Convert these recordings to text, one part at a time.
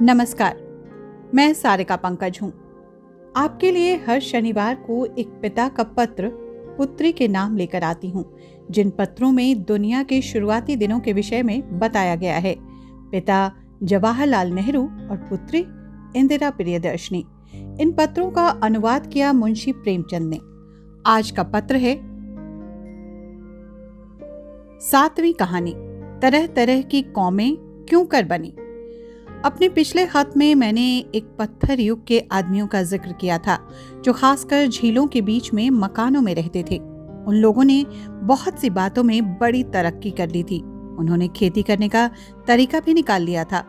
नमस्कार, मैं सारिका पंकज हूँ। आपके लिए हर शनिवार को एक पिता का पत्र पुत्री के नाम लेकर आती हूँ, जिन पत्रों में दुनिया के शुरुआती दिनों के विषय में बताया गया है। पिता जवाहरलाल नेहरू और पुत्री इंदिरा प्रियदर्शनी। इन पत्रों का अनुवाद किया मुंशी प्रेमचंद ने। आज का पत्र है 7वीं कहानी, तरह तरह की कौमें क्यों कर बनी। अपने पिछले खत में मैंने एक पत्थर युग के आदमियों का जिक्र किया था, जो खासकर झीलों के बीच में मकानों में रहते थे। उन लोगों ने बहुत सी बातों में बड़ी तरक्की कर ली थी। उन्होंने खेती करने का तरीका भी निकाल लिया था।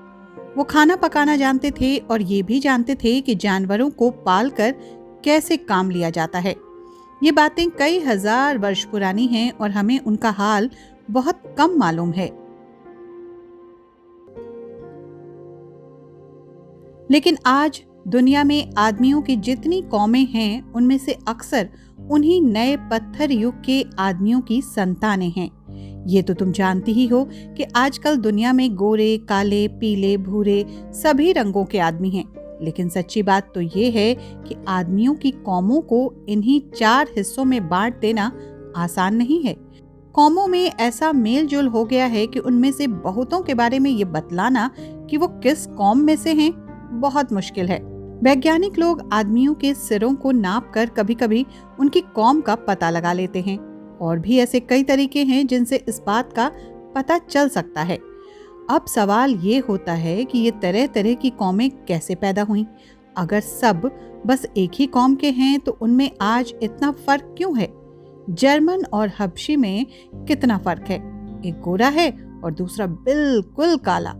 वो खाना पकाना जानते थे और ये भी जानते थे कि जानवरों को पाल कर कैसे काम लिया जाता है। ये बातें कई हजार वर्ष पुरानी हैं और हमें उनका हाल बहुत कम मालूम है। लेकिन आज दुनिया में आदमियों की जितनी कौमें हैं, उनमें से अक्सर उन्हीं नए पत्थर युग के आदमियों की संतानें हैं। ये तो तुम जानती ही हो कि आजकल दुनिया में गोरे, काले, पीले, भूरे सभी रंगों के आदमी हैं। लेकिन सच्ची बात तो ये है कि आदमियों की कौमों को इन्हीं 4 हिस्सों में बांट देना आसान नहीं है। कौमों में ऐसा मेल जोल हो गया है कि उनमें से बहुतों के बारे में ये बतलाना कि वो किस कौम में से हैं बहुत मुश्किल है। वैज्ञानिक लोग आदमियों के सिरों को नाप कर कभी कभी उनकी कौम का पता लगा लेते हैं। और भी ऐसे कई तरीके हैं जिनसे इस बात का पता चल सकता है। अब सवाल ये होता है कि ये तरह तरह की कौमें कैसे पैदा हुईं? अगर सब बस एक ही कौम के हैं तो उनमें आज इतना फर्क क्यों है? जर्मन और हबशी में कितना फर्क है? एक गोरा है और दूसरा बिल्कुल काला।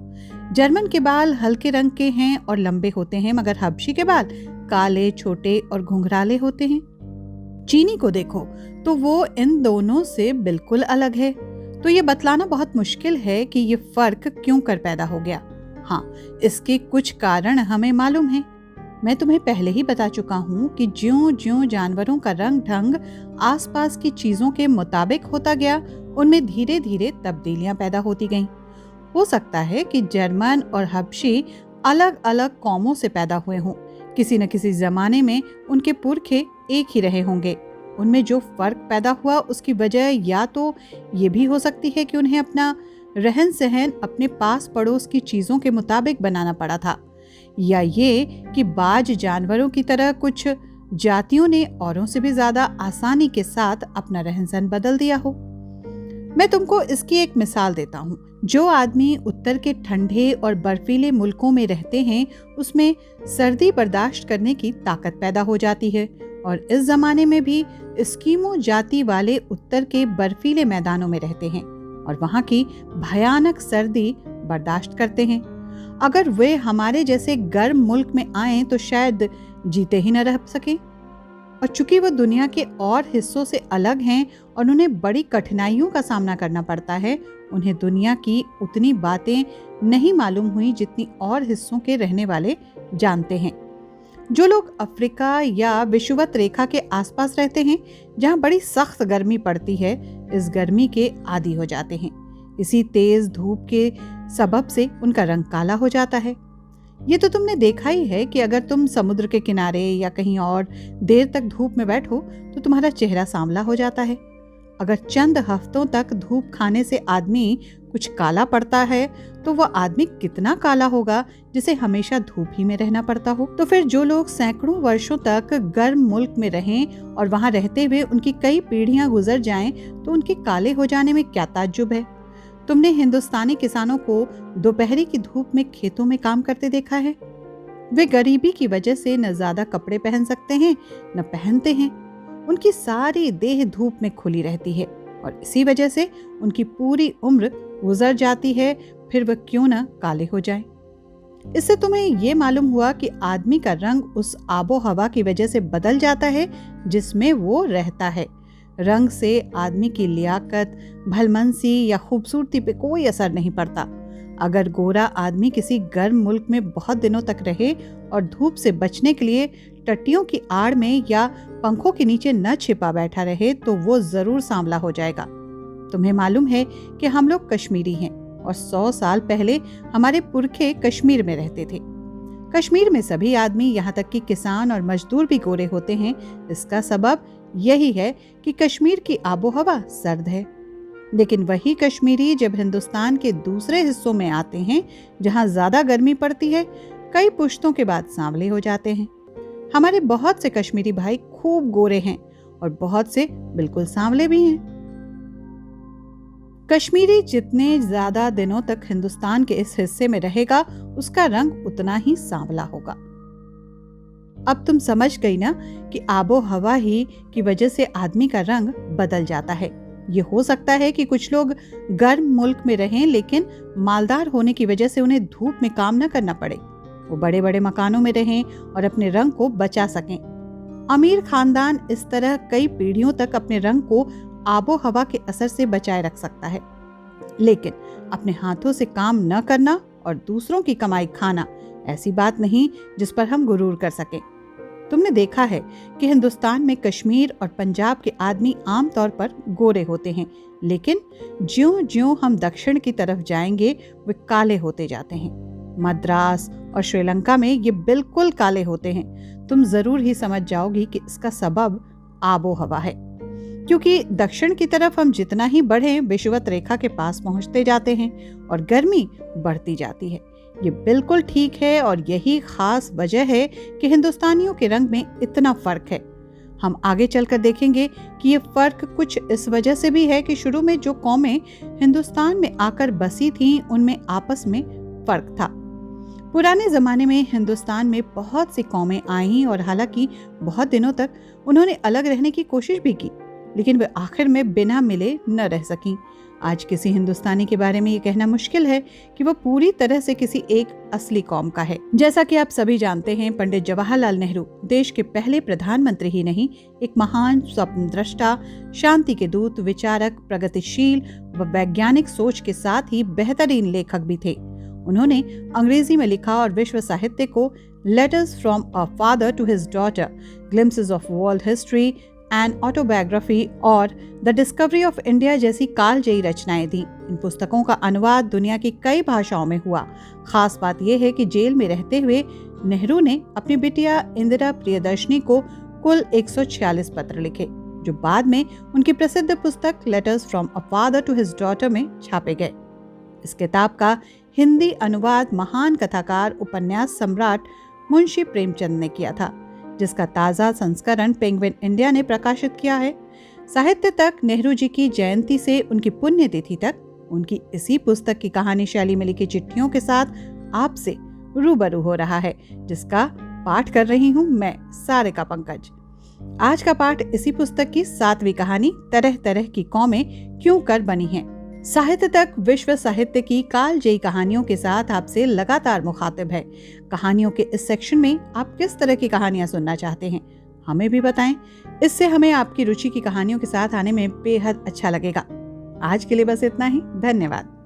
जर्मन के बाल हल्के रंग के हैं और लंबे होते हैं, मगर हबशी के बाल काले, छोटे और घुंघराले होते हैं। चीनी को देखो तो वो इन दोनों से बिल्कुल अलग है। तो ये बतलाना बहुत मुश्किल है कि ये फर्क क्यों कर पैदा हो गया। हाँ, इसके कुछ कारण हमें मालूम है। मैं तुम्हें पहले ही बता चुका हूँ कि ज्यों-ज्यों जानवरों का रंग ढंग आसपास की चीजों के मुताबिक होता गया, उनमें धीरे धीरे तब्दीलियां पैदा होती गईं। हो सकता है कि जर्मन और हबशी अलग अलग कौमों से पैदा हुए हों। किसी न किसी जमाने में उनके पुरखे एक ही रहे होंगे। उनमें जो फर्क पैदा हुआ उसकी वजह या तो ये भी हो सकती है कि उन्हें अपना रहन सहन अपने पास पड़ोस की चीजों के मुताबिक बनाना पड़ा था, या ये कि बाज जानवरों की तरह कुछ जातियों ने औरों से भी ज्यादा आसानी के साथ अपना रहन सहन बदल दिया हो। मैं तुमको इसकी एक मिसाल देता हूँ। जो आदमी उत्तर के ठंडे और बर्फीले मुल्कों में रहते हैं, उसमें सर्दी बर्दाश्त करने की ताकत पैदा हो जाती है। और इस जमाने में भी एस्किमो जाति वाले उत्तर के बर्फीले मैदानों में रहते हैं और वहाँ की भयानक सर्दी बर्दाश्त करते हैं। अगर वे हमारे जैसे गर्म मुल्क में आएं तो शायद जीते ही न रह सकें। और चूंकि वो दुनिया के और हिस्सों से अलग हैं और उन्हें बड़ी कठिनाइयों का सामना करना पड़ता है, उन्हें दुनिया की उतनी बातें नहीं मालूम हुई जितनी और हिस्सों के रहने वाले जानते हैं। जो लोग अफ्रीका या विषुवत रेखा के आसपास रहते हैं, जहाँ बड़ी सख्त गर्मी पड़ती है, इस गर्मी के आदी हो जाते हैं। इसी तेज धूप के सबब से उनका रंग काला हो जाता है। ये तो तुमने देखा ही है कि अगर तुम समुद्र के किनारे या कहीं और देर तक धूप में बैठो तो तुम्हारा चेहरा सांवला हो जाता है। अगर चंद हफ्तों तक धूप खाने से आदमी कुछ काला पड़ता है तो वह आदमी कितना काला होगा जिसे हमेशा धूप ही में रहना पड़ता हो। तो फिर जो लोग सैकड़ों वर्षों तक गर्म मुल्क में रहें और वहां रहते हुए उनकी कई पीढ़ियां गुजर जाएं, तो उनके काले हो जाने में क्या ताज्जुब है? तुमने हिंदुस्तानी किसानों को दोपहरी की धूप में खेतों में काम करते देखा है? वे गरीबी की वजह से न ज्यादा कपड़े पहन सकते हैं न पहनते हैं। उनकी सारी देह धूप में खुली रहती है और इसी वजह से उनकी पूरी उम्र गुजर जाती है, फिर वह क्यों न काले हो जाएं। इससे तुम्हें ये मालूम हुआ कि आदमी का रंग उस आबो हवा की वजह से बदल जाता है जिसमें वो रहता है। रंग से आदमी की लियाकत, भलमनसी या खूबसूरती पे कोई असर नहीं पड़ता। अगर गोरा आदमी किसी गर्म मुल्क में बहुत दिनों तक रहे और धूप से बचने के लिए टट्टियों की आड़ में या पंखों के नीचे न छिपा बैठा रहे तो वो जरूर सांवला हो जाएगा। तुम्हें मालूम है कि हम लोग कश्मीरी हैं और 100 साल पहले हमारे पुरखे कश्मीर में रहते थे। कश्मीर में सभी आदमी, यहाँ तक कि किसान और मजदूर भी गोरे होते हैं। इसका सबब यही है कि कश्मीर की आबोहवा सर्द है। लेकिन वही कश्मीरी जब हिंदुस्तान के दूसरे हिस्सों में आते हैं, जहाँ ज्यादा गर्मी पड़ती है, कई पुश्तों के बाद सांवले हो जाते हैं। हमारे बहुत से कश्मीरी भाई खूब गोरे हैं और बहुत से बिल्कुल सांवले भी हैं। कश्मीरी जितने ज्यादा दिनों तक हिंदुस्तान के इस हिस्से में रहेगा, उसका रंग उतना ही सांवला होगा। अब तुम समझ गई ना कि आबो हवा ही की वजह से आदमी का रंग बदल जाता है। ये हो सकता है कि कुछ लोग गर्म मुल्क में रहें, लेकिन मालदार होने की वजह से उन्हें धूप में काम न करना पड़े। वो बड़े बड़े मकानों में रहें और अपने रंग को बचा सकें। अमीर खानदान इस तरह कई पीढ़ियों तक अपने रंग को आबो हवा के असर से बचाए रख सकता है। लेकिन अपने हाथों से काम न करना और दूसरों की कमाई खाना ऐसी बात नहीं जिस पर हम गुरूर कर सकें। तुमने देखा है कि हिंदुस्तान में कश्मीर और पंजाब के आदमी आमतौर पर गोरे होते हैं, लेकिन ज्यों-ज्यों हम दक्षिण की तरफ जाएंगे वे काले होते जाते हैं। मद्रास और श्रीलंका में ये बिल्कुल काले होते हैं। तुम जरूर ही समझ जाओगी कि इसका सबब आबो हवा है, क्योंकि दक्षिण की तरफ हम जितना ही बढ़ें विषुवत रेखा के पास पहुंचते जाते हैं और गर्मी बढ़ती जाती है। ये बिल्कुल ठीक है और यही खास वजह है कि हिंदुस्तानियों के रंग में इतना फर्क है। हम आगे चलकर देखेंगे कि ये फर्क कुछ इस वजह से भी है कि शुरू में जो कौमें हिंदुस्तान में आकर बसी थीं, उनमें आपस में फर्क था। पुराने जमाने में हिंदुस्तान में बहुत सी कौमें आईं और हालांकि बहुत दिनों तक उन्होंने अलग रहने की कोशिश भी की, लेकिन वे आखिर में बिना मिले न रह सकीं। आज किसी हिंदुस्तानी के बारे में ये कहना मुश्किल है कि वो पूरी तरह से किसी एक असली कौम का है। जैसा कि आप सभी जानते हैं, पंडित जवाहरलाल नेहरू देश के पहले प्रधानमंत्री ही नहीं, एक महान स्वप्नद्रष्टा, शांति के दूत, विचारक, प्रगतिशील व वैज्ञानिक सोच के साथ ही बेहतरीन लेखक भी थे। उन्होंने अंग्रेजी में लिखा और विश्व साहित्य को letters from a father to his daughter, glimpses of world history and autobiography और द डिस्कवरी ऑफ इंडिया जैसी कालजयी रचनाएं दी। इन पुस्तकों का अनुवाद दुनिया की कई भाषाओं में हुआ। खास बात यह है कि जेल में रहते हुए नेहरू ने अपनी बिटिया इंदिरा प्रियदर्शनी को कुल 146 पत्र लिखे, जो बाद में उनकी प्रसिद्ध पुस्तक letters from a father to his daughter में छापे गए। इस किताब का हिंदी अनुवाद महान कथाकार, उपन्यास सम्राट मुंशी प्रेमचंद ने किया था, जिसका ताज़ा संस्करण पेंगुइन इंडिया ने प्रकाशित किया है। साहित्य तक नेहरू जी की जयंती से उनकी पुण्यतिथि तक उनकी इसी पुस्तक की कहानी शैली में लिखी चिट्ठियों के साथ आपसे रूबरू हो रहा है, जिसका पाठ कर रही हूँ मैं, सारिका पंकज। आज का पाठ इसी पुस्तक की 7वीं कहानी, तरह तरह की कौमें क्यों कर बनी हैं। साहित्य तक विश्व साहित्य की कालजयी कहानियों के साथ आपसे लगातार मुखातिब है। कहानियों के इस सेक्शन में आप किस तरह की कहानियां सुनना चाहते हैं, हमें भी बताएं। इससे हमें आपकी रुचि की कहानियों के साथ आने में बेहद अच्छा लगेगा। आज के लिए बस इतना ही। धन्यवाद।